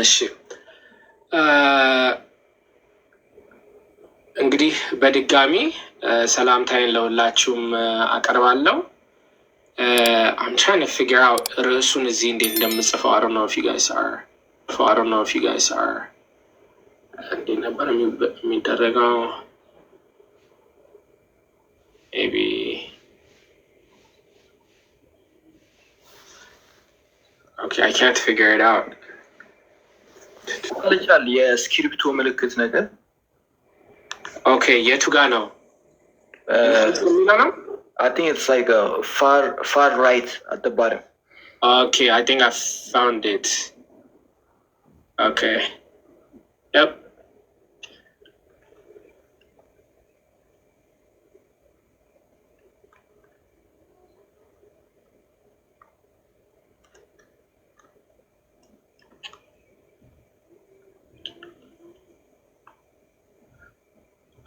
እሺ እንግዲህ በድጋሚ ሰላምታዬን ለሁላችሁም አቀርባለሁ። I'm trying to figure out ርዕሱን እዚህ እንዴት እንደምጽፈው. I don't know if you guys are እንዴት ነበር የሚደረገው? maybe okay, I can't figure it out. የስክሪፕቶ ምልክት ነገር Okay, የቱ ጋር ነው? I think it's like a far right at the bottom. Okay, I think I found it. Okay. Yep.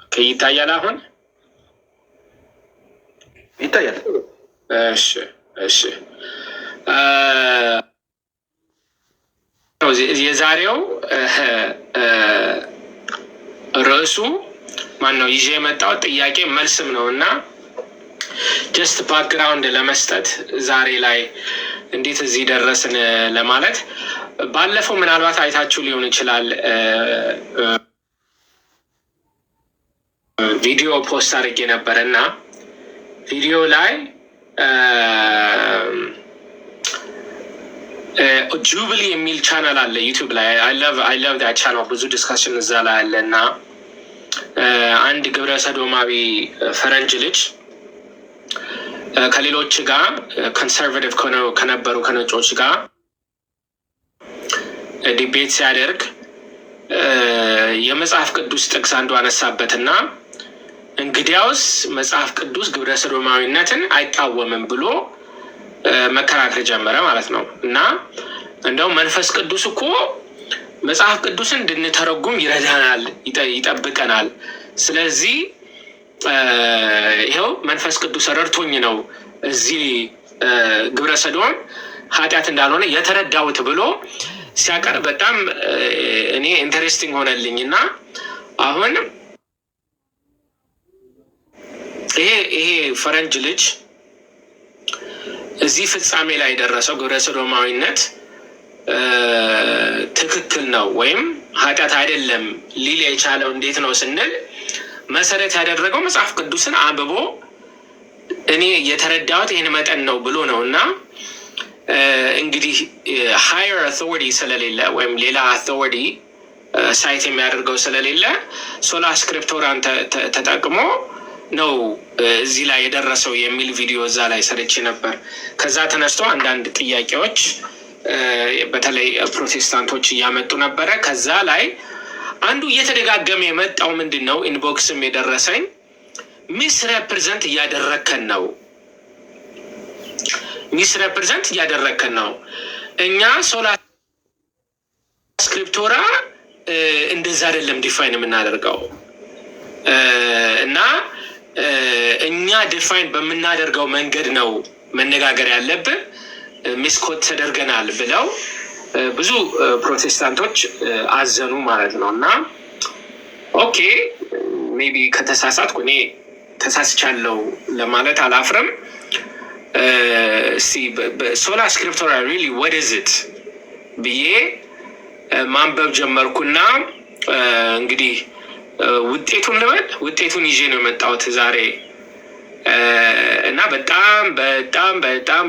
Okay, ይታያል አሁን? ይታያል። እሺ የዛሬው ርዕሱ ማን ነው ይዤ የመጣው ጥያቄ መልስም ነው እና ጀስት ባክግራውንድ ለመስጠት ዛሬ ላይ እንዴት እዚህ ደረስን ለማለት ባለፈው ምናልባት አይታችሁ ሊሆን ይችላል ቪዲዮ ፖስት አድርጌ ነበር እና ቪዲዮ ላይ ጁብሊ የሚል ቻናል አለ ዩቲዩብ ላይ I love that channel ብዙ ዲስካሽን እዛ ላይ አለ እና አንድ ግብረ ሰዶማዊ ፈረንጅ ልጅ ከሌሎች ጋር ኮንሰርቫቲቭ ከነበሩ ከነጮች ጋር ዲቤት ሲያደርግ የመጽሐፍ ቅዱስ ጥቅስ አንዱ አነሳበትና እንግዲያውስ መጽሐፍ ቅዱስ ግብረ ሰዶማዊነትን አይቃወምም ብሎ መከራከር ጀመረ ማለት ነው እና እንደው መንፈስ ቅዱስ እኮ መጽሐፍ ቅዱስን እንድንተረጉም ይረዳናል ይጠብቀናል ስለዚህ ይሄው መንፈስ ቅዱስ ረድቶኝ ነው እዚህ ግብረ ሰዶም ኃጢአት እንዳልሆነ የተረዳሁት ብሎ ሲያቀር በጣም እኔ ኢንተረስቲንግ ሆነልኝና አሁን ይሄ ፈረንጅ ልጅ እዚህ ፍጻሜ ላይ ደረሰው ግብረ ሰዶማዊነት ትክክል ነው ወይም ኃጢአት አይደለም ሊል የቻለው እንዴት ነው ስንል መሰረት ያደረገው መጽሐፍ ቅዱስን አንብቦ እኔ የተረዳሁት ይሄን መጠን ነው ብሎ ነውና እንግዲህ higher authority ስለሌለ ወይም ሌላ authority ሳይት የሚያደርገው ስለሌለ ሶላ ስክሪፕቶራን ተጠቅሞ ነው እዚህ ላይ የደረሰው የሚል ቪዲዮ እዛ ላይ ሰርቼ ነበር። ከዛ ተነስቶ አንዳንድ ጥያቄዎች በተለይ ፕሮቴስታንቶች እያመጡ ነበረ። ከዛ ላይ አንዱ እየተደጋገመ የመጣው ምንድነው ኢንቦክስም የደረሰኝ ሚስ ሪፕሬዘንት እያደረከን ነው እኛ ሶላ ስክሪፕቶራ እንደዛ አይደለም ዲፋይን የምናደርገው እና እኛ ዲፋይን በምናደርገው መንገድ ነው መነጋገር ያለብን ሚስኮት ተደርገናል ብለው ብዙ ፕሮቴስታንቶች አዘኑ ማለት ነው እና ኦኬ ሜቢ ከተሳሳትኩ እኔ ተሳስቻለሁ ለማለት አላፍርም ሶላ ስክሪፕቶራ really what is it ብዬ ማንበብ ጀመርኩና እንግዲህ ውጤቱን ይዤ ነው የመጣሁት ዛሬ እና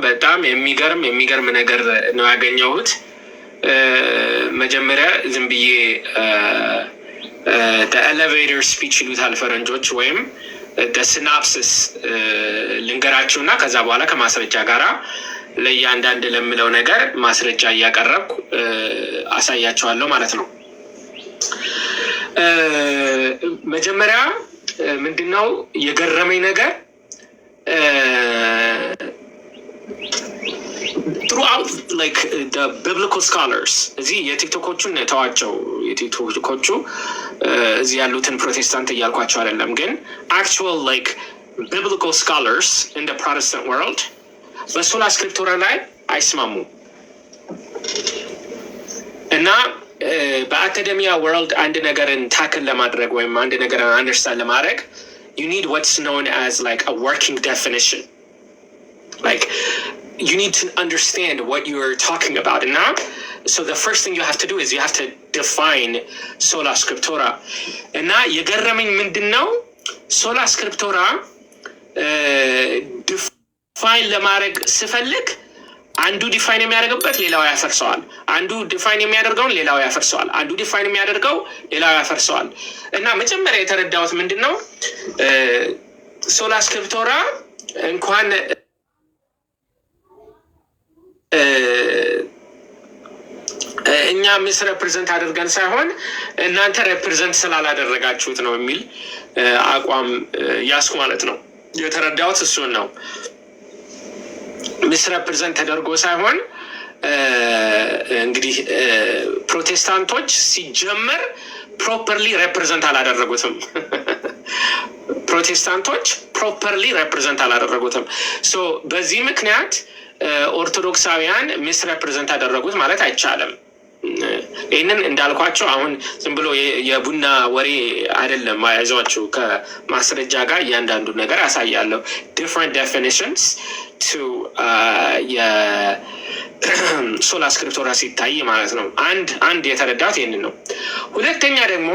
በጣም የሚገርም ነገር ነው ያገኘሁት መጀመሪያ ዝም ብዬ the elevator speech ይሉታል ፈረንጆች ወይም the synopsis ልንገራችሁና ከዛ በኋላ ከማስረጃ ጋራ ለእያንዳንድ ለምለው ነገር ማስረጃ እያቀረብኩ አሳያቸዋለሁ ማለት ነው መጀመሪያ ምንድነው የገረመኝ ነገር throughout like the biblical scholars እዚህ የቲክቶኮቹን ተዋቸው የቲክቶኮቹ እዚህ ያሉትን ፕሮቴስታንት እያልኳቸው አይደለም ግን actual like biblical scholars in the Protestant world በሶላ ስክሪፕቶራ ላይ አይስማሙ እና በአካደሚያ ወርልድ አንድ ነገርን ታክል ለማድረግ ወይም አንድ ነገርን አንደርስታንድ ለማድረግ you need what's known as like a working definition. Like you need to understand what you're talking about. And now, so the first thing you have to do is you have to define sola scriptura. And now የገረመኝ ምንድነው sola scriptura define ለማድረግ ስፈልግ አንዱ ዲፋይን የሚያደርግበት ሌላው ያፈርሰዋል፣ አንዱ ዲፋይን የሚያደርገውን ሌላው ያፈርሰዋል፣ አንዱ ዲፋይን የሚያደርገው ሌላው ያፈርሰዋል። እና መጀመሪያ የተረዳሁት ምንድነው ሶላ ስክሪፕቶራ እንኳን እኛ ምስ ሪፕሬዘንት አድርገን ሳይሆን እናንተ ሪፕሬዘንት ስላላደረጋችሁት ነው የሚል አቋም ያስኩ ማለት ነው። የተረዳሁት እሱን ነው። ምስ ሪፕሬዘንት ተደርጎ ሳይሆን እንግዲህ ፕሮቴስታንቶች ሲጀመር ፕሮፐርሊ ሪፕሬዘንት አላደረጉትም። ፕሮቴስታንቶች ፕሮፐርሊ ሪፕሬዘንት አላደረጉትም። ሶ በዚህ ምክንያት ኦርቶዶክሳውያን ምስ ሪፕሬዘንት አደረጉት ማለት አይቻልም። ይህንን እንዳልኳቸው አሁን ዝም ብሎ የቡና ወሬ አይደለም። አይዟችሁ ከማስረጃ ጋር እያንዳንዱ ነገር ያሳያለሁ። different definitions to የሶላ ስክሪፕቶራ ሲታይ ማለት ነው። አንድ የተረዳት ይህንን ነው። ሁለተኛ ደግሞ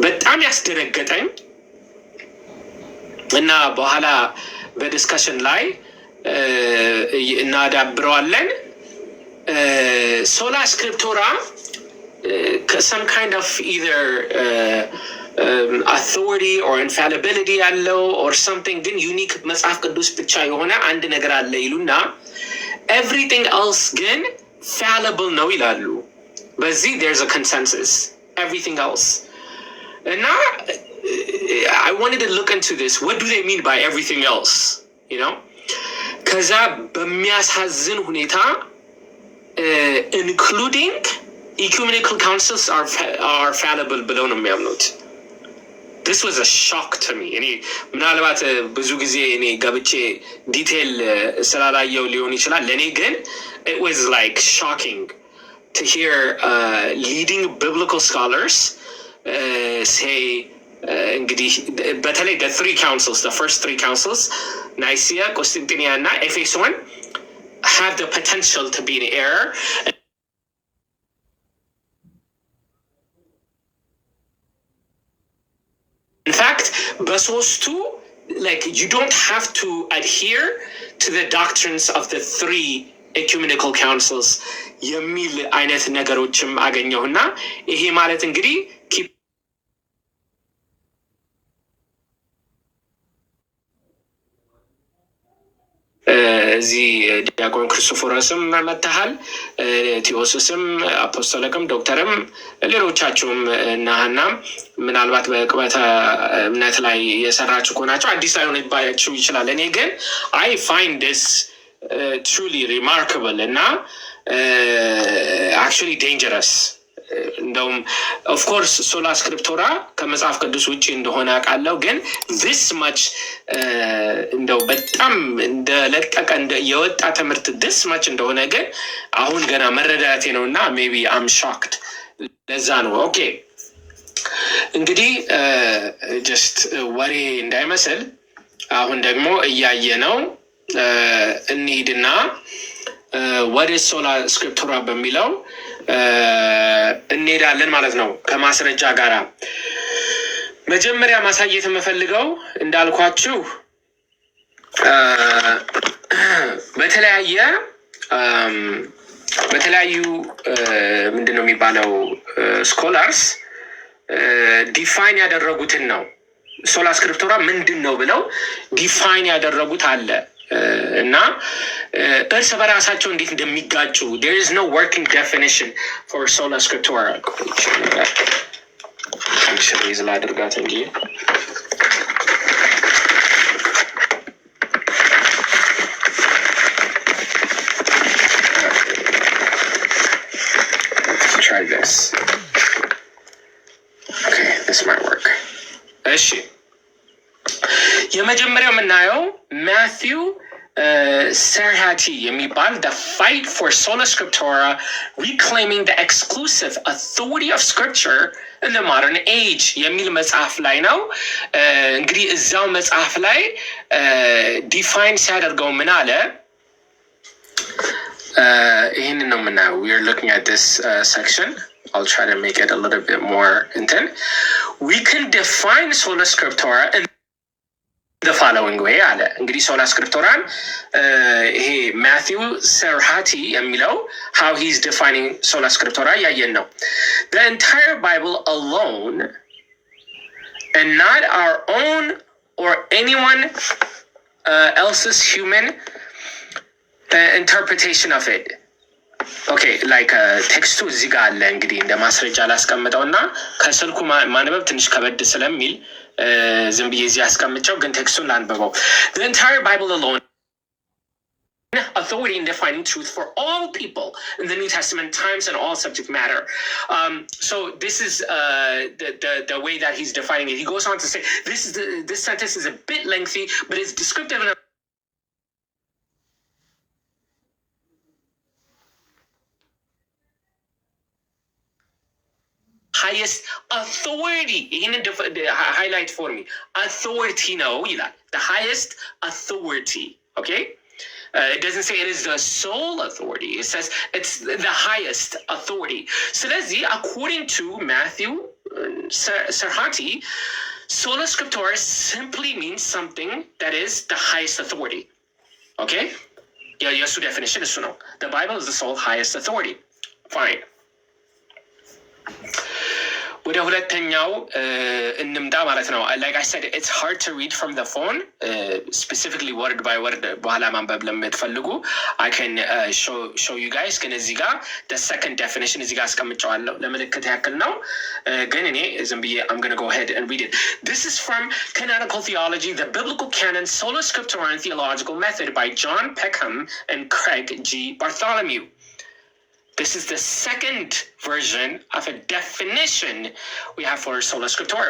በጣም ያስደነገጠኝ እና በኋላ በዲስከሽን ላይ እናዳብረዋለን ሶላ ስክሪፕቶራ some kind of either authority or infallibility ያለው or something ግን ዩኒክ መጽሐፍ ቅዱስ ብቻ የሆነ አንድ ነገር አለ ይሉና everything else ግን fallible ነው ይላሉ። በዚህ there's a consensus everything else. And now I wanted to look into this. What do they mean by everything else? You know? ከዛ በሚያሳዝን ሁኔታ including ecumenical councils are fallible ብለው ነው የሚያምኑት። This was a shock to me. እኔ ምናልባት ብዙ ጊዜ እኔ ገብቼ ዲቴል ስላላየው ሊሆን ይችላል። ለእኔ ግን it was like shocking to hear leading biblical scholars say እንግዲህ በተለይ the three councils, the first three councils, Nicaea, Constantinia እና Ephesus have the potential to be in error. In fact, በሶስቱ like you don't have to adhere to the doctrines of the three ecumenical councils የሚል አይነት ነገሮችም አገኘሁና ይሄ ማለት እንግዲህ እዚህ ዲያቆን ክርስቶፎረስም መተሃል፣ ቴዎስስም፣ አፖስቶለቅም፣ ዶክተርም ሌሎቻችሁም ናህናም ምናልባት በቅበተ እምነት ላይ የሰራችሁ ከሆናችሁ አዲስ ላይሆንባችሁ ይችላል። እኔ ግን I find this truly remarkable እና actually dangerous. እንደውም ኦፍኮርስ ሶላ ስክሪፕቶራ ከመጽሐፍ ቅዱስ ውጭ እንደሆነ አውቃለሁ፣ ግን this much እንደው በጣም እንደለቀቀ የወጣ ትምህርት this much እንደሆነ ግን አሁን ገና መረዳቴ ነው እና maybe I'm shocked። ለዛ ነው ኦኬ እንግዲህ just ወሬ እንዳይመስል አሁን ደግሞ እያየ ነው እንሂድና ወደ ሶላ ስክሪፕቶራ በሚለው እንሄዳለን ማለት ነው። ከማስረጃ ጋራ መጀመሪያ ማሳየት የምፈልገው እንዳልኳችሁ በተለያዩ ምንድነው የሚባለው ስኮላርስ ዲፋይን ያደረጉትን ነው። ሶላ ስክሪፕቶራ ምንድነው ብለው ዲፋይን ያደረጉት አለ እና እርስ በራሳቸው እንዴት እንደሚጋጩ there is no working definition for sola scriptura. actually is ላድርጋት እንጂ let's try this. Okay, this might work. እሺ የመጀመሪያው የምናየው ማቲው ሰርሃቲ የሚባል the fight for sola scriptura reclaiming the exclusive authority of scripture in the modern age የሚል መጽሐፍ ላይ ነው። እንግዲህ እዛው መጽሐፍ ላይ ዲፋይን ሲያደርገው ምን አለ? ይህንን ነው የምናየው። we are looking at this section. I'll try to make it a little bit more intense. We can define sola scriptura in the following way አለ። እንግዲህ ሶላ ስክሪፕቶራን ይሄ ማቲው ሰርሃቲ የሚለው how he's defining sola scriptura ያየን ነው። The entire Bible alone and not our own or anyone else's human interpretation of it. ኦኬ ላይክ ቴክስቱ እዚህ ጋር አለ። እንግዲህ እንደ ማስረጃ ላስቀምጠው እና ከስልኩ ማንበብ ትንሽ ከበድ ስለሚል ዝም ብዬ እዚህ አስቀምጨው፣ ግን ቴክስቱን ላንብበው። The entire Bible alone authority in defining truth for all people in the New Testament times and all subject matter. So this is the way that he's defining it. He goes on to say this sentence is a bit lengthy, but it's descriptive enough. Highest authority. Highlight for me. Authority ነው ይላል. The highest authority. Okay? It doesn't say it is the sole authority. It says it's the highest authority. ስለዚህ according to Matthew Sarhati, sola scriptura simply means something that is the highest authority. Okay? የእሱ definition እሱ ነው. The Bible is the sole highest authority. Fine. ወደ ሁለተኛው እንምጣ ማለት ነው። like I said, it's hard to read from the phone, specifically word by word በኋላ ማንበብ ለምትፈልጉ I can show you guys። ግን እዚህ ጋር the second definition እዚህ ጋር አስቀምጨዋለሁ ለምልክት ያክል ነው። ግን እኔ ዝም ብዬ I'm going to go ahead and read it. This is from Canonical Theology, the Biblical Canon, Sola Scriptura and Theological Method by John Peckham and Craig G. Bartholomew. This is the second version of a definition we have for sola scriptura.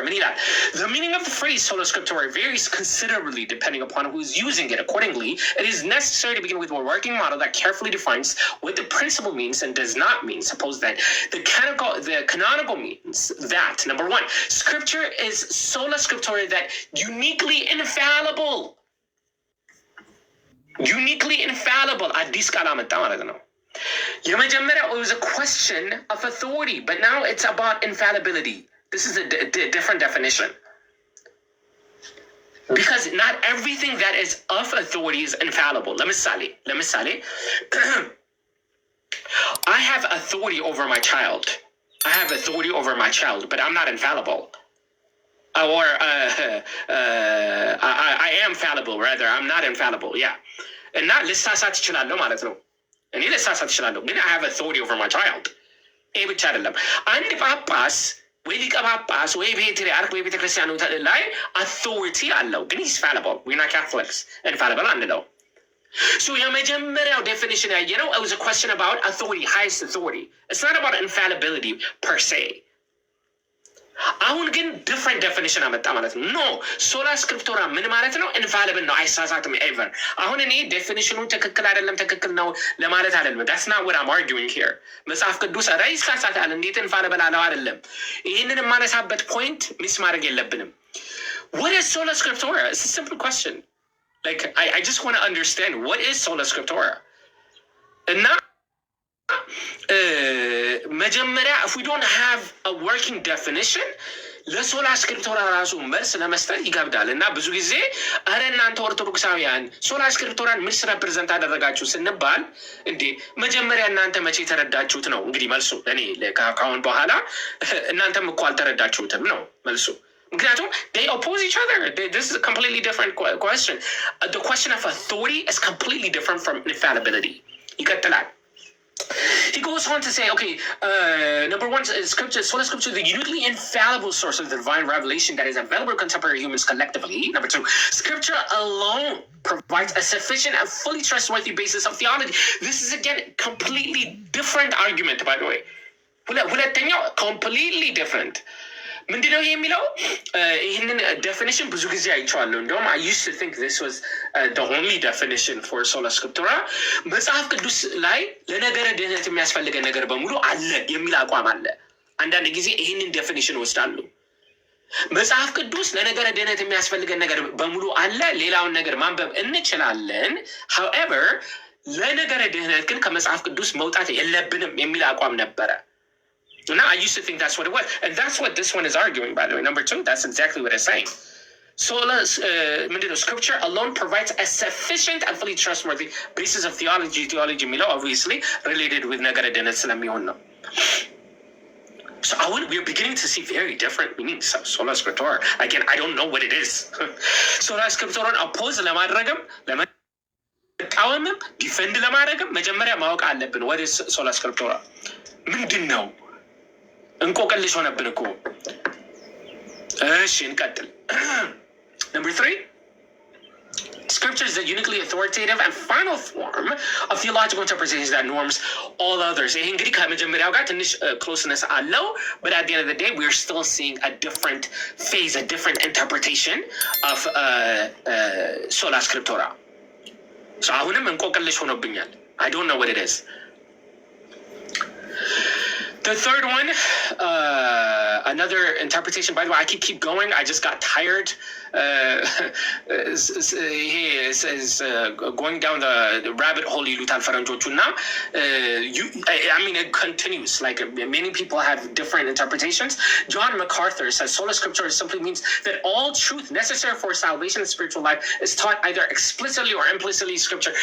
The meaning of the phrase sola scriptura varies considerably depending upon who is using it. Accordingly, it is necessary to begin with a working model that carefully defines what the principle means and does not mean. Suppose that the canonical means that, number one, scripture is sola scriptura, that uniquely infallible. Uniquely infallible. አዲስ ቃል አመጣ ማለት ነው። የመጀመሪያው it was a question of authority, but now it's about infallibility. This is a different definition. Because not everything that is of authority is infallible. ለምሳሌ I have authority over my child. But I'm not infallible. Or I am fallible, rather. I'm not infallible. Yeah. እና ልሳሳት እችላለሁ ማለት ነው። እኔ ልሳሳት እችላለሁ፣ ግን I have authority over my child. ይሄ ብቻ አይደለም። አንድ ጳጳስ ወይ ሊቀ ጳጳስ ወይ ፔትርያርክ ወይ ቤተክርስቲያኑ ላይ አውቶሪቲ አለው፣ ግን he's fallible. We're not Catholics. infallible አንለው። So የመጀመሪያው definition ያየነው it was a question about authority, highest authority. It's not about infallibility per se. አሁን ግን different definition አመጣ ማለት ነው። ኖ ሶላ ስክሪፕቶራ ምን ማለት ነው? ኢንፋሊብል ነው፣ አይሳሳትም ኤቨር። አሁን እኔ ዴፊኒሽኑ ትክክል አይደለም ትክክል ነው ለማለት አይደለም። that's not what I'm arguing here. መጽሐፍ ቅዱስ ኧረ ይሳሳታል እንዴት ኢንፋሊብል አለው አይደለም። ይህንን የማነሳበት ፖይንት ሚስ ማድረግ የለብንም። What is sola scriptura? It's a simple question. Like I just want to understand what is sola scriptura. እና መጀመሪያ if we don't have a working definition ለሶላ ስክሪፕቶራ ራሱ መልስ ለመስጠት ይገብዳል። እና ብዙ ጊዜ አረ እናንተ ኦርቶዶክሳውያን ሶላ ስክሪፕቶራን ምስ ሪፕሬዘንት አደረጋችሁ ስንባል እንዴ መጀመሪያ እናንተ መቼ ተረዳችሁት ነው እንግዲህ መልሱ። እኔ ከአሁን በኋላ እናንተም እኮ አልተረዳችሁትም ነው መልሱ። ምክንያቱም they oppose each other. This is a completely different question. The question of authority is completely different from infallibility. ይቀጥላል. He goes on to say, okay, number one, scripture, sola scripture, the uniquely infallible source of the divine revelation that is available to contemporary humans collectively. Number two, scripture alone provides a sufficient and fully trustworthy basis of theology. This is, again, completely different argument, by the way. ሁለተኛው completely different. ምንድነው ይሄ የሚለው? ይህንን ዴፊኒሽን ብዙ ጊዜ አይቼዋለሁ። እንደውም I used to think this was the only definition for sola scriptura። መጽሐፍ ቅዱስ ላይ ለነገረ ድህነት የሚያስፈልገን ነገር በሙሉ አለ የሚል አቋም አለ። አንዳንድ ጊዜ ይህንን ዴፊኒሽን ወስዳሉ። መጽሐፍ ቅዱስ ለነገረ ድህነት የሚያስፈልገን ነገር በሙሉ አለ፣ ሌላውን ነገር ማንበብ እንችላለን። however ለነገረ ድህነት ግን ከመጽሐፍ ቅዱስ መውጣት የለብንም የሚል አቋም ነበረ። Now, I used to think that's what it was. And that's what this one is arguing, by the way. Number 2, that's exactly what it's saying. Sola scripture alone provides a sufficient and fully trustworthy basis of theology. Theology, obviously, related with Nagara Denet Salamion. So we're beginning to see very different meanings of sola scriptura. Again, I don't know what it is. Sola scriptura oppose ለማድረግም ለመቃወምም ዲፌንድ ለማድረግም መጀመሪያ ማወቅ አለብን። what is sola scriptura? ምንድን ነው? እንቆቅልሽ ሆነብን እኮ። እሺ እንቀጥል። Number 3, scripture is the uniquely authoritative and final form of theological interpretations that norms all others. ይሄ እንግዲህ ከመጀመሪያው ጋር ትንሽ closeness አለው, but at the end of the day we are still seeing a different phase, a different interpretation of sola scriptura. So አሁንም እንቆቅልሽ ሆኖብኛል. I don't know what it is. The third one, another interpretation. By the way, I keep going. I just got tired. He is going down the rabbit hole. I mean, it continues. Like many people have different interpretations. John MacArthur says sola scriptura simply means that all truth necessary for salvation and spiritual life is taught either explicitly or implicitly in scripture.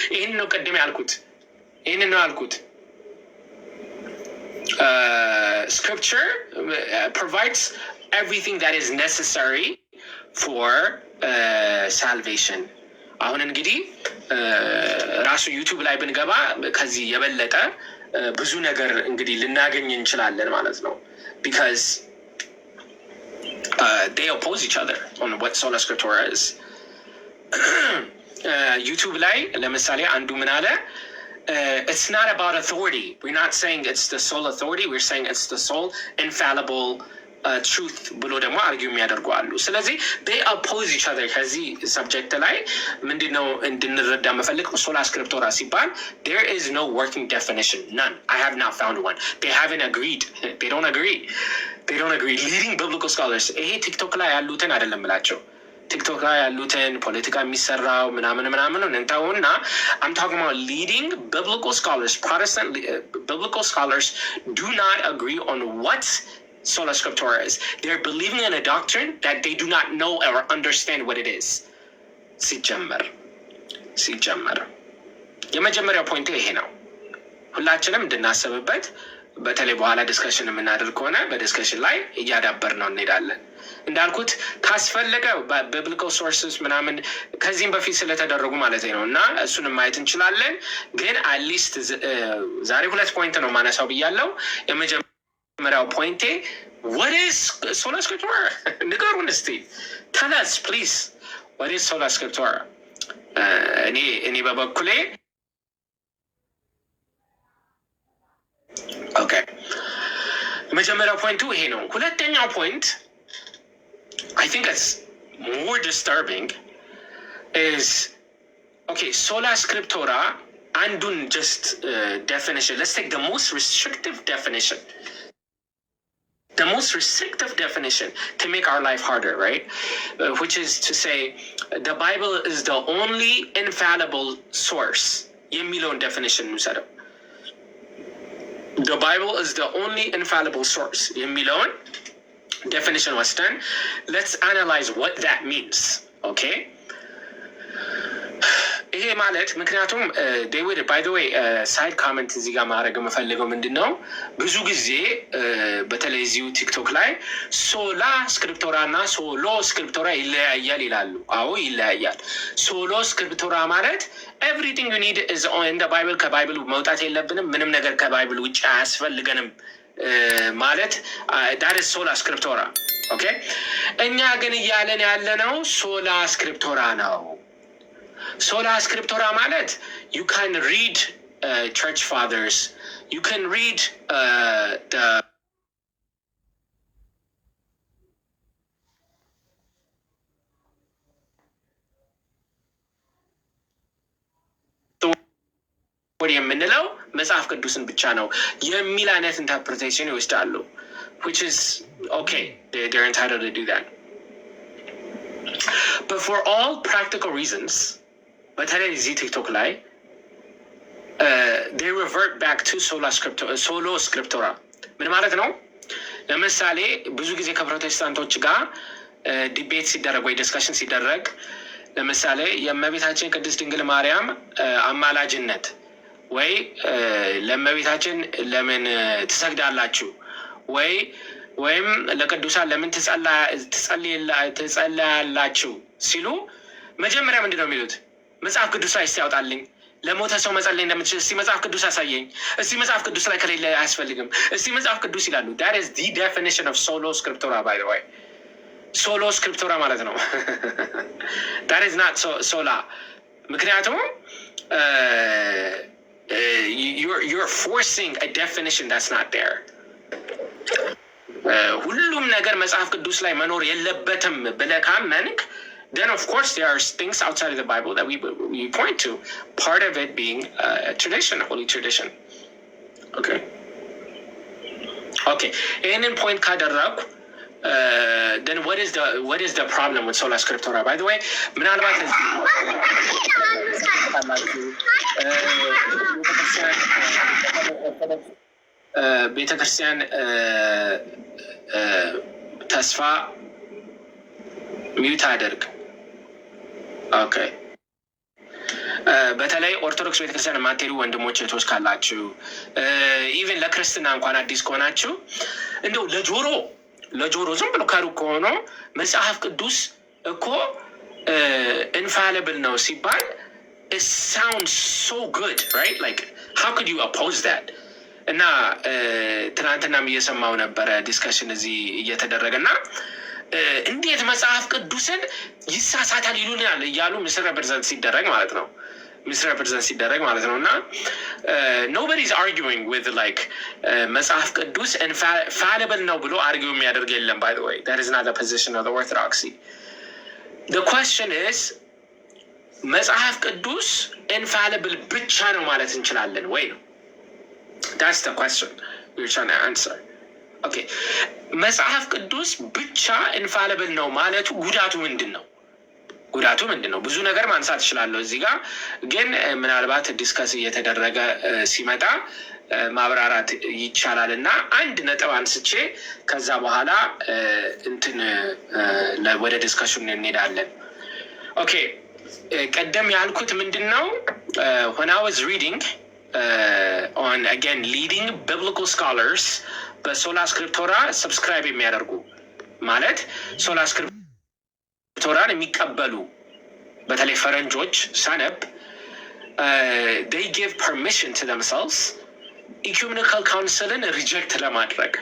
Scripture provides everything that is necessary for salvation. አሁን እንግዲህ ራሱ ዩቲዩብ ላይ ብንገባ ከዚህ የበለጠ ብዙ ነገር እንግዲህ ልናገኝ እንችላለን ማለት ነው። because they oppose each other on what sola scriptura is. ዩቲዩብ ላይ ለምሳሌ አንዱ ምን አለ? It's not about authority. We're not saying it's the sole authority. We're saying it's the sole infallible truth. ብሎ ደግሞ አርጊው የሚያደርጉ አሉ። ስለዚህ they oppose each other። ከዚህ ሰብጀክት ላይ ምንድነው እንድንረዳ መፈልገው? sola scriptura ሲባል there is no working definition. None. I have not found one. They haven't agreed. They don't agree. Leading biblical scholars ይሄ ቲክቶክ ላይ ያሉትን አይደለም ብላቸው ቲክቶክ ላይ ያሉትን ፖለቲካ የሚሰራው ምናምን እንታውና I'm talking about leading biblical scholars. Protestant biblical scholars do not agree on what sola scriptura is. They're believing in a doctrine that they do not know or understand what it is. ሲጀመር የመጀመሪያው ፖይንት ይሄ ነው። ሁላችንም እንድናስብበት በተለይ በኋላ ዲስከሽን የምናደርግ ከሆነ በዲስከሽን ላይ እያዳበር ነው እንሄዳለን። እንዳልኩት ካስፈለገ biblical sources ምናምን ከዚህም በፊት ስለተደረጉ ማለት ነው እና እሱንም ማየት እንችላለን። ግን አትሊስት ዛሬ 2 ፖይንት ነው ማነሳው ብያለሁ። የመጀመሪያው ፖይንቴ what is sola scriptura? ንገሩን እስቲ። tell us please what is sola scriptura? እኔ በበኩሌ ኦኬ የመጀመሪያው ፖይንቱ ይሄ ነው። ሁለተኛው ፖይንት I think it's more disturbing is, okay, sola scriptura, andun just definition. Let's take the most restrictive definition. The most restrictive definition to make our life harder, right? Which is to say the Bible is the only infallible source. የሚለውን definition እንውሰደው። The Bible is the only infallible source. የሚለውን definition was done. Let's analyze what that means. Okay? ይሄ ማለት ምክንያቱም ዴቪድ ባይ ዘ ዌይ ሳይድ ካመንት እዚህ ጋር ማድረግ የምፈልገው ምንድን ነው፣ ብዙ ጊዜ በተለይ እዚሁ ቲክቶክ ላይ ሶላ ስክሪፕቶራ እና ሶሎ ስክሪፕቶራ ይለያያል ይላሉ። አዎ ይለያያል። ሶሎ ስክሪፕቶራ ማለት ኤቭሪቲንግ ዩ ኒድ ኢዝ ኢን ዘ ባይብል፣ ከባይብል መውጣት የለብንም፣ ምንም ነገር ከባይብል ውጭ አያስፈልገንም ማለት ዳት ኢዝ ሶላ ስክሪፕቶራ። ኦኬ፣ እኛ ግን እያለን ያለነው ሶላ ስክሪፕቶራ ነው። Sola scriptura ማለት you can read church fathers, you can read the የምንለው መጽሐፍ ቅዱስን ብቻ ነው የሚል አይነት ኢንተርፕሬቴሽን ይወስዳሉ። which is okay, they're entitled to do that. But for all practical reasons, በተለይ እዚህ ቲክቶክ ላይ they revert back to sola scriptura ምን ማለት ነው? ለምሳሌ ብዙ ጊዜ ከፕሮቴስታንቶች ጋር ዲቤት ሲደረግ ወይ ዲስካሽን ሲደረግ ለምሳሌ የእመቤታችን ቅድስት ድንግል ማርያም አማላጅነት ወይ ለእመቤታችን ለምን ትሰግዳላችሁ ወይም ለቅዱሳን ለምን ትጸልያላችሁ ሲሉ መጀመሪያ ምንድን ነው የሚሉት? መጽሐፍ ቅዱስ ላይ እስቲ ያውጣልኝ፣ ለሞተ ሰው መጸለይ እንደምትችል እስቲ መጽሐፍ ቅዱስ አሳየኝ፣ እስቲ መጽሐፍ ቅዱስ ላይ ከሌለ አያስፈልግም፣ እስቲ መጽሐፍ ቅዱስ ይላሉ። that is the definition of sola scriptura, by the way. sola scriptura ማለት ነው that is not sola. ምክንያቱም you're forcing a definition that's not there. ሁሉም ነገር መጽሐፍ ቅዱስ ላይ መኖር የለበትም ብለህ ካመንክ then of course there are things outside of the Bible that we point to, part of it being tradition, holy tradition. Okay ይህንን point ካደረኩ then what is the problem with sola scriptura? By the way, ምናልባት ቤተክርስቲያን ተስፋ ሚዩት አደርግ። ኦኬ በተለይ ኦርቶዶክስ ቤተክርስቲያን የማትሄዱ ወንድሞች እህቶች ካላችሁ ኢቨን ለክርስትና እንኳን አዲስ ከሆናችሁ እንደው ለጆሮ ዝም ብሎ ከሩቅ ከሆነ መጽሐፍ ቅዱስ እኮ ኢንፋሊብል ነው ሲባል it sounds so good, right? Like how could you oppose that? እና ትናንትናም እየሰማው ነበረ ዲስከሽን እዚህ እየተደረገ እና እንዴት መጽሐፍ ቅዱስን ይሳሳታል ይሉናል እያሉ ሚስሪፕሬዘንት ሲደረግ ማለት ነው እና nobody is arguing with like መጽሐፍ ቅዱስ infallible ነው ብሎ አርጊው የሚያደርግ የለም። by the way, that is not the position of the orthodoxy. The question is መጽሐፍ ቅዱስ infallible ብቻ ነው ማለት እንችላለን ወይ ነው? That's the question we're trying to answer. Okay, መጽሐፍ ቅዱስ ብቻ infallible ነው ማለቱ ጉዳቱ ምንድን ነው? ብዙ ነገር ማንሳት እችላለሁ እዚህ ጋር ግን ምናልባት ዲስከስ እየተደረገ ሲመጣ ማብራራት ይቻላል እና አንድ ነጥብ አንስቼ ከዛ በኋላ ወደ ዲስከሽን እንሄዳለን። ኦኬ ቀደም ያልኩት ምንድን ነው? when I was reading on again leading biblical scholars በሶላ ስክሪፕቶራ ሰብስክራይብ የሚያደርጉ ማለት ሶላ ስክሪፕቶራን የሚቀበሉ በተለይ ፈረንጆች ሳነብ they give permission to themselves ecumenical councilን ሪጀክት ለማድረግ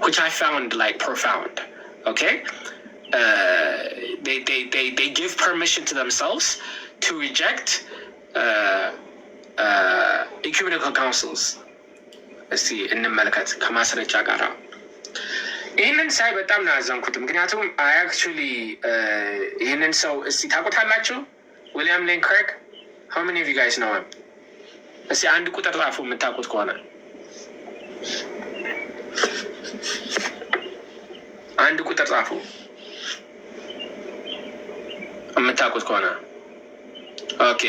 which I found like profound. Okay, they give permission to themselves to reject ecumenical councils. እስቲ እንመልከት ከማስረጃ ጋር። ይህንን ሳይ በጣም ነው ያዘንኩት። ምክንያቱም I actually ይህንን ሰው እስቲ ታውቁታላችሁ? ዊሊያም ሌን ክሬግ? how many of you guys know him? እስቲ አንድ ቁጥር ጻፉ የምታውቁት ከሆነ። አንድ ቁጥር ጻፉ የምታውቁት ከሆነ። ኦኬ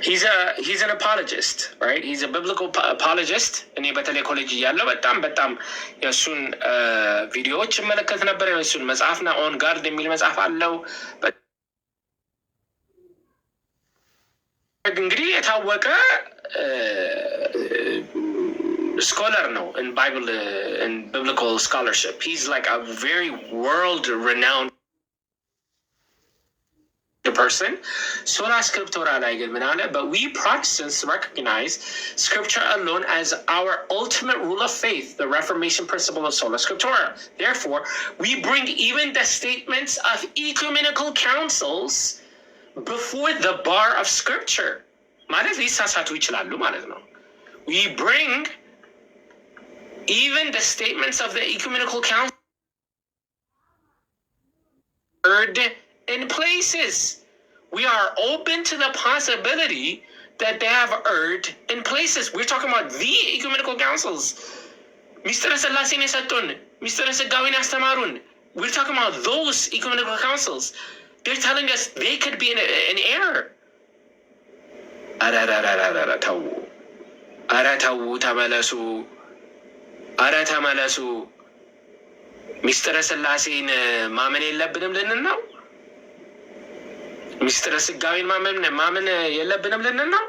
he's an apologist, right? He's a biblical apologist. እኔ በተለይ ኮሌጅ እያለሁ በጣም የእሱን ቪዲዮዎች እመለከት ነበር። የእሱን መጽሐፍና ኦን ጋርድ የሚል መጽሐፍ አለው። እንግዲህ የታወቀ ስኮለር ነው in biblical scholarship. He's like a very world renowned person. Sola scriptura ላይ ግን ምን አለ? But we Protestants recognize scripture alone as our ultimate rule of faith, the Reformation principle of sola scriptura. Therefore, we bring even the statements of ecumenical councils before the bar of scripture. ማለት ሊሳሳቱ ይችላሉ ማለት ነው። We bring even the statements of the ecumenical council in places we are open to the possibility that they have erred in places. We're talking about the ecumenical councils. Mr. Salasin Satun, Mr. Sagawin Astamarun. We're talking about those ecumenical councils. They're telling us they could be in error. Mr. Salasin ማመን የለብንም ልንል ነው? ሚስጥረ ስጋዊን ማመን የለብንም ልንል ነው?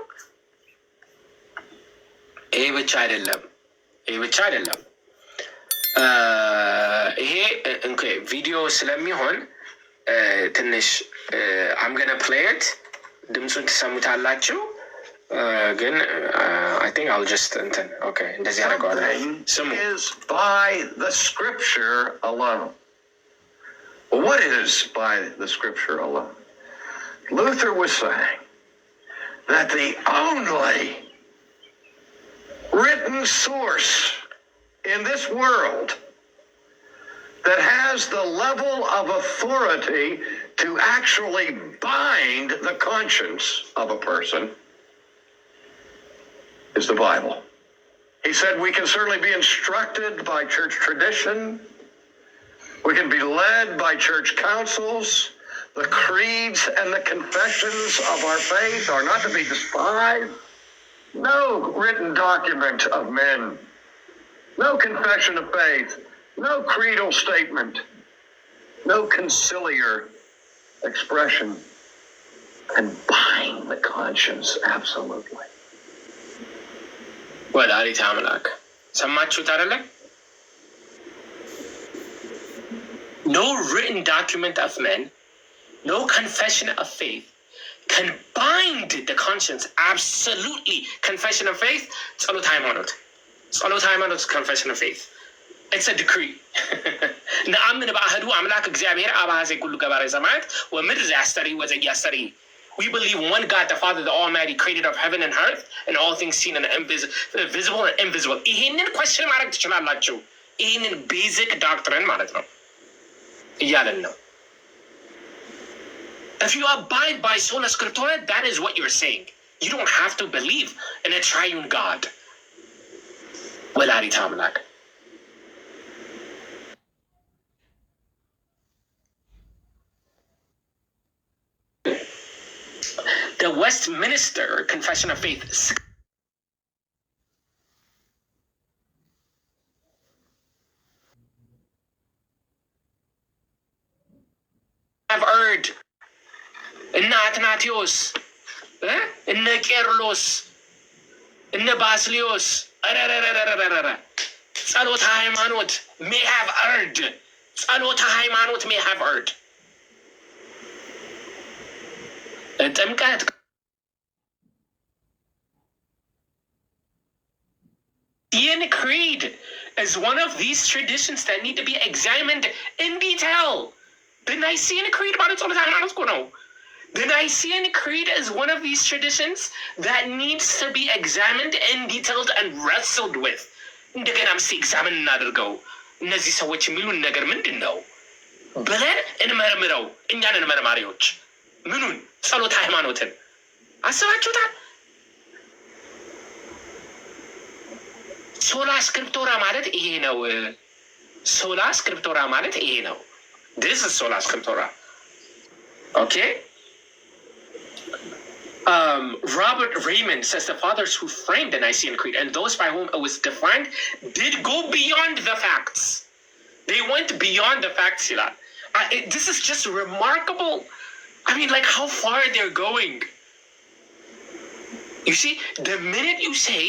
ይሄ ብቻ አይደለም። ይሄ ቪዲዮ ስለሚሆን ትንሽ I'm gonna play it. ድምፁን ትሰሙታላችሁ። ግን I think I'll just እንደዚህ አደርገዋለሁ። ስሙ is by the scripture alone. Well, what is by the scripture alone? Luther was saying that the only written source in this world that has the level of authority to actually bind the conscience of a person is the Bible. He said we can certainly be instructed by church tradition. We can be led by church councils. The creeds and the confessions of our faith are not to be despised. No written document of men, no confession of faith, no creedal statement, no conciliar expression can bind the conscience absolutely. ወላዲተ አምላክ ሰማችሁት አይደለ? No written document of men, no confession of faith can bind the conscience absolutely. Confession of faith, ጸሎተ ሃይማኖት confession of faith. It's a decree. ነአምን በአሐዱ አምላክ እግዚአብሔር አብ ኀዜ ኩሉ ገባሬ ሰማያት ወምድር ዘያስተሪ ወዘያስተሪ. We believe one God, the Father, the Almighty, creator of heaven and earth, and all things seen and visible and invisible. ይሄንን question ማድረግ ትችላላችሁ። ይሄንን basic doctrine ማለት ነው እያለን ነው። If you abide by sola scriptura, that is what you're saying. You don't have to believe in a triune God. ወላዲተ አምላክ the Westminster Confession of Faith have erred. እነ አትናቴዎስ እነ ቄርሎስ እነ ባስሊዮስ ጸሎተ ሃይማኖት may have erred. ጸሎተ ሃይማኖት may have erred. ጥምቀት Nicene Creed is one of these traditions that need to be examined in detail. The Nicene Creed ማለት ጸሎተ ሃይማኖት እኮ ነው። The Nicene Creed is one of these traditions that needs to be examined and detailed and wrestled with. እንደገናም እስኪ ኤግዛምን እናድርገው። እነዚህ ሰዎች የሚሉን ነገር ምንድን ነው ብለን እንመርምረው። እኛንን መርማሪዎች ምኑን ጸሎተ ሃይማኖትን አስባችሁታል? ሶላ ስክሪፕቶራ ማለት ይሄ ነው። ሶላ ስክሪፕቶራ ማለት ይሄ ነው። This is sola scriptura. Okay? Robert Raymond says the fathers who framed the Nicene Creed and those by whom it was defined did go beyond the facts. They went beyond the facts, Silat. This is just remarkable. I mean, like how far they're going. You see, the minute you say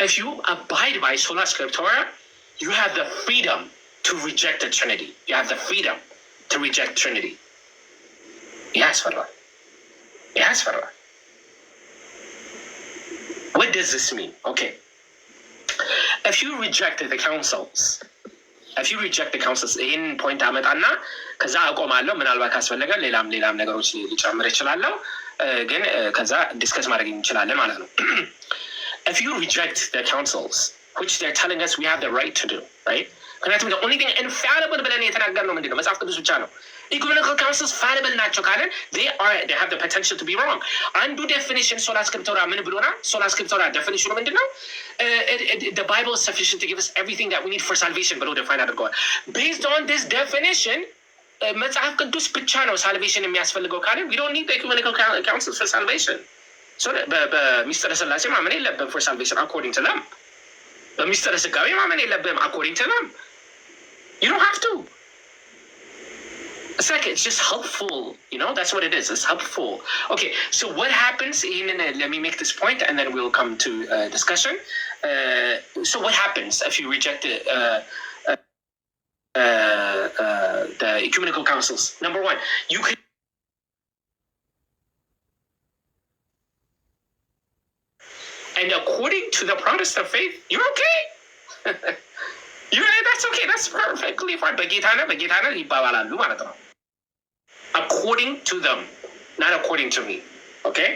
if you abide by sola scriptura, you have the freedom to reject the Trinity. You have the freedom to reject Trinity. Yes, Father. Yes, Father. What does this mean? Okay. If you reject the councils, ይህን ፖይንት አመጣና ከዛ አቆማለሁ። ምናልባት ካስፈለገ ሌላም ነገሮች ሊጨምር ይችላለሁ፣ ግን ከዛ ዲስከስ ማድረግ እንችላለን ማለት ነው። If you reject the councils, which they're telling us we have the right to do, right? ምክንያቱም ኦንሊ ቲንግ ኢንፋሊብል ብለን የተናገርነው ምንድን ነው? መጽሐፍ ቅዱስ ብቻ ነው። ኢኩሜኒካል ካውንስልስ ፋሊብል ናቸው ካለን they have the potential to be wrong። አንዱ ዴፊኒሽን ሶላ ስክሪፕቶራ ምን ብሎና? ሶላ ስክሪፕቶራ ዴፊኒሽኑ ምንድን ነው? The Bible is sufficient to give us everything that we need for salvation ብሎ ዴፋይን አድርገዋል። Based on this definition መጽሐፍ ቅዱስ ብቻ ነው ሳልቬሽን የሚያስፈልገው ካለን we don't need the ecumenical councils for salvation። በሚስጥረ ስላሴ ማመን የለብህም for salvation according to them። በሚስጥረ ስጋዌ ማመን የለብህም according to them። You don't have to. It's like it's just helpful, you know. That's what it is. It's helpful. Okay, so what happens? Let me make this point, and then we'll come to discussion. So what happens if you reject the ecumenical councils? Number one, you can. And according to the Protestant faith, you're okay. That's okay. That's perfectly fine. በጌታነ ይባባላሉ ማለት ነው። According to them, not according to me. Okay?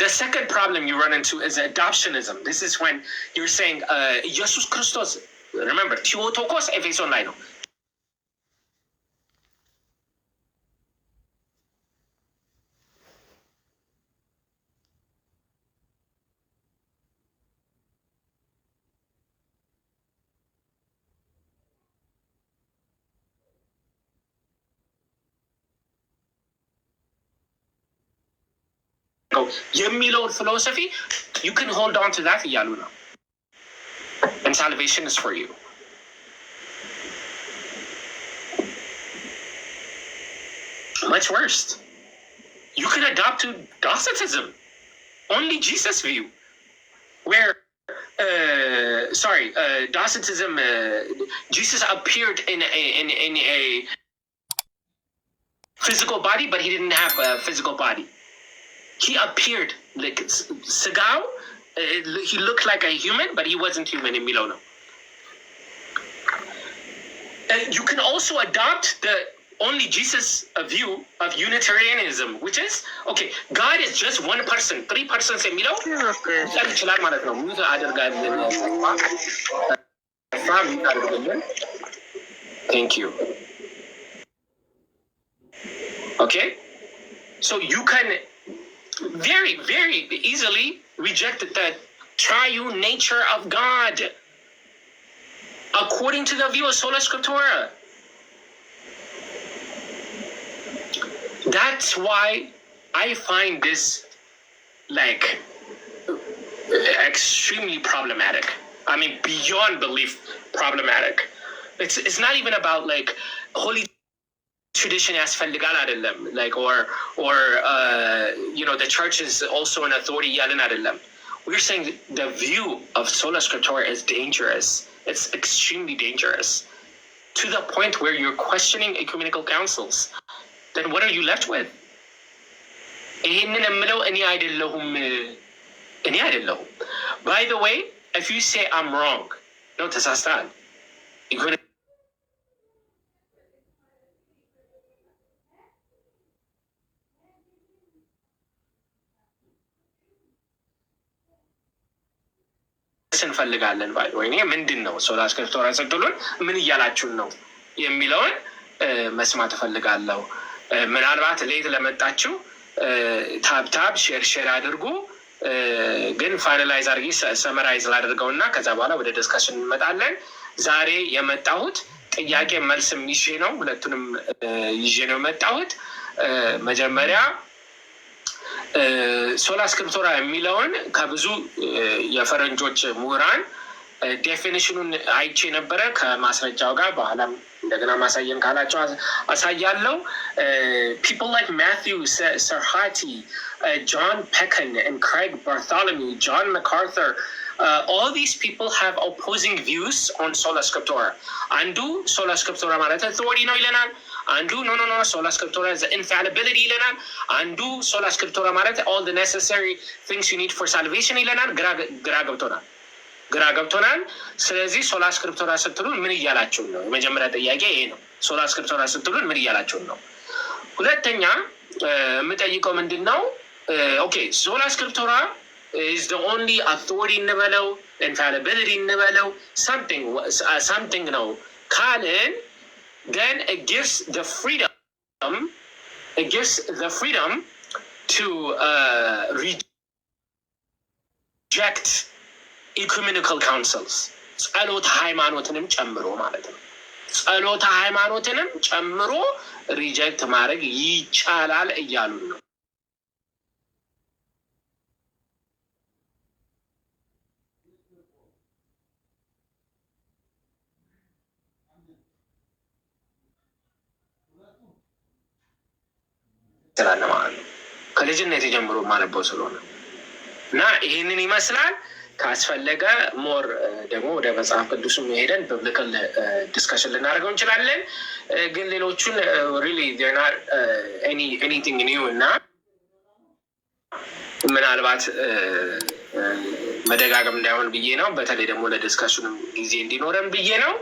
The second problem you run into is adoptionism. This is when you're saying, Jesus Christos, remember, Theotokos Efeson ላይ ነው። የሚለውን philosophy you can hold on to that እያሉ ነው. And salvation is for you. Much worse. You can adopt to Docetism, only Jesus view, where Docetism, Jesus appeared in a physical body, but he didn't have a physical body. He appeared like Sagao. He looked like a human, but he wasn't human in Milono. You can also adopt the only Jesus view of Unitarianism, which is, okay, God is just one person. 3 persons in Milo. Thank you. Okay? So you can very, very easily reject the triune nature of God according to the view of Sola Scriptura. That's why I find this like extremely problematic. I mean, beyond belief problematic. It's not even about like holy tradition ያስፈልጋል አይደለም, like or you know, the church is also an authority ያለን አይደለም. We're saying the view of Sola Scriptura is dangerous. It's extremely dangerous to the point where you're questioning ecumenical councils. Then what are you left with? ይሄንን የምለው እኔ አይደለሁም። By the way, if you say I'm wrong, no, ተሳስተሃል. እንፈልጋለን ባይ ወይ ምንድን ነው ሶላ ስክሪፕቶራ ስትሉን ምን እያላችሁን ነው የሚለውን መስማት እፈልጋለሁ። ምናልባት ሌት ለመጣችሁ ታብ ሼር አድርጉ። ግን ፋይናላይዝ አድርጊ ሰመራይዝ ላድርገውና ከዛ በኋላ ወደ ዲስከሽን እንመጣለን። ዛሬ የመጣሁት ጥያቄ መልስም ይዤ ነው። ሁለቱንም ይዤ ነው የመጣሁት። መጀመሪያ ሶላ ስክሪፕቶራ የሚለውን ከብዙ የፈረንጆች ምሁራን ዴፊኒሽኑን አይቼ ነበረ ከማስረጃው ጋር። በኋላም እንደገና ማሳየን ካላቸው አሳያለሁ። people like Matthew Serhati, John Peckin and Craig Bartholomew, John MacArthur, all these people have opposing views on Sola Scriptura. አንዱ Sola Scriptura ማለት authority ነው ይለናል። አንዱ no Sola Scriptura is infallibility ይለናል። አንዱ Sola Scriptura ማለት all the necessary things you need for salvation ይለናል። ግራ ገብቶናል። ስለዚህ ሶላ ስክሪፕቶራ ስትሉን ምን እያላችሁ ነው? የመጀመሪያ ጥያቄ ይሄ ነው። ሶላ ስክሪፕቶራ ስትሉን ምን እያላችሁ ነው? ሁለተኛ የምጠይቀው ምንድን ነው? ኦኬ ሶላ ስክሪፕቶራ is the only authority እንበለው infallibility እንበለው something ነው ካልን then it gives the freedom to reject ecumenical councils ጸሎተ ሃይማኖትንም ጨምሮ ማለት ነው። ጸሎተ ሃይማኖትንም ጨምሮ ሪጀክት ማድረግ ይቻላል እያሉ ነው። ከልጅነት ጀምሮ ማለበው ስለሆነ እና ይህንን ይመስላል። ካስፈለገ ሞር ደግሞ ወደ መጽሐፍ ቅዱስም ሄደን ቢብሊካል ዲስከሽን ልናደርገው እንችላለን። ግን ሌሎቹን ሪሊ they're not anything new እና ምናልባት መደጋገም እንዳይሆን ብዬ ነው። በተለይ ደግሞ ለዲስከሽንም ጊዜ እንዲኖረን ብዬ ነው።